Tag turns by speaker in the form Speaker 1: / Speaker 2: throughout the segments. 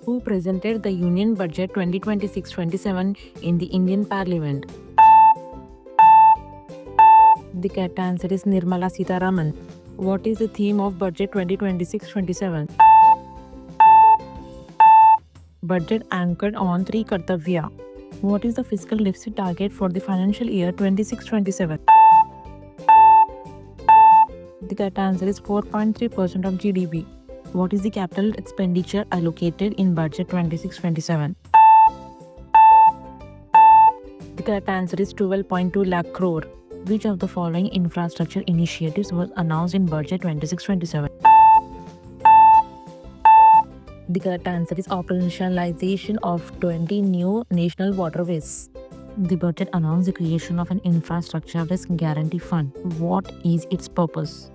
Speaker 1: who presented the Union Budget 2026-27 in the Indian Parliament? The correct answer is Nirmala Sitharaman. What is the theme of Budget 2026-27? Budget anchored on three Kartavya. What is the fiscal deficit target for the financial year 26-27? The correct answer is 4.3% of GDP. What is the capital expenditure allocated in Budget 26-27? The correct answer is 12.2 lakh crore. Which of the following infrastructure initiatives was announced in Budget 26-27? The correct answer is operationalization of 20 new national waterways. The budget announced the creation of an infrastructure risk guarantee fund. What is its purpose?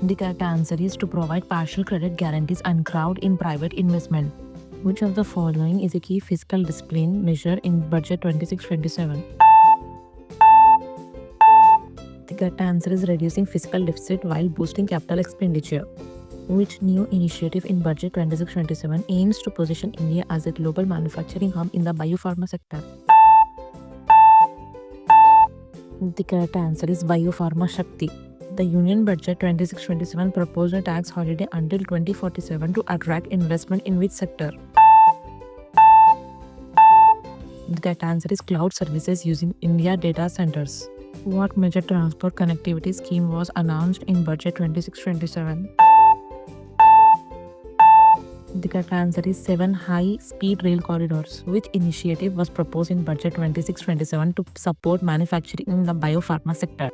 Speaker 1: The correct answer is to provide partial credit guarantees and crowd in private investment. Which of the following is a key fiscal discipline measure in Budget 26-27? The correct answer is reducing fiscal deficit while boosting capital expenditure. Which new initiative in Budget 26-27 aims to position India as a global manufacturing hub in the biopharma sector? The correct answer is Biopharma Shakti. The Union Budget 26-27 proposed a tax holiday until 2047 to attract investment in which sector? The correct answer is cloud services using India data centers. What major transport connectivity scheme was announced in Budget 26-27? The correct answer is 7 high-speed rail corridors. Which initiative was proposed in Budget 26-27 to support manufacturing in the biopharma sector?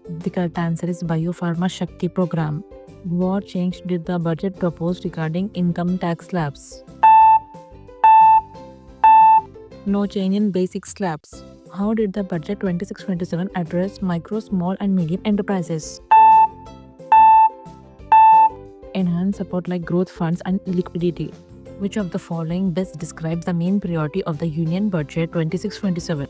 Speaker 1: The correct answer is Biopharma Shakti program. What change did the budget propose regarding income tax slabs? No change in basic slabs. How did the Budget 26-27 address micro, small and medium enterprises? Enhance support like growth funds and liquidity. Which of the following best describes the main priority of the Union Budget 26-27?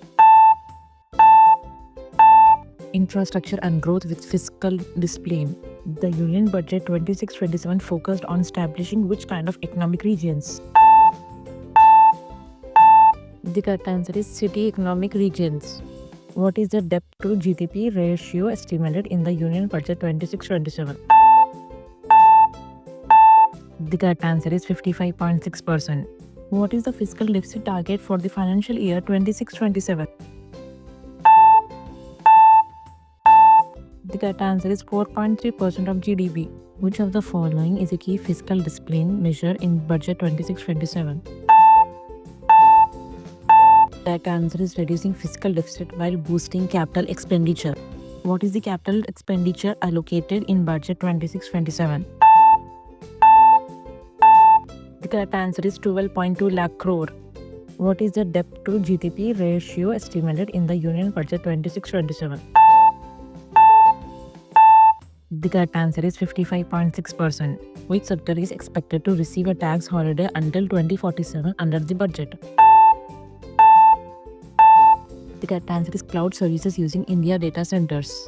Speaker 1: Infrastructure and growth with fiscal discipline. The Union Budget 26-27 focused on establishing which kind of economic regions? The correct answer is city economic regions. What is the debt to GDP ratio estimated in the Union Budget 26-27? The correct answer is 55.6%. What is the fiscal deficit target for the financial year 26-27? The correct answer is 4.3% of GDP. Which of the following is a key fiscal discipline measure in Budget 26-27? The correct answer is reducing fiscal deficit while boosting capital expenditure. What is the capital expenditure allocated in Budget 26-27? The correct answer is 12.2 lakh crore. What is the debt to GDP ratio estimated in the Union Budget 26-27? The correct answer is 55.6%. Which sector is expected to receive a tax holiday until 2047 under the budget? The correct answer is cloud services using India data centers.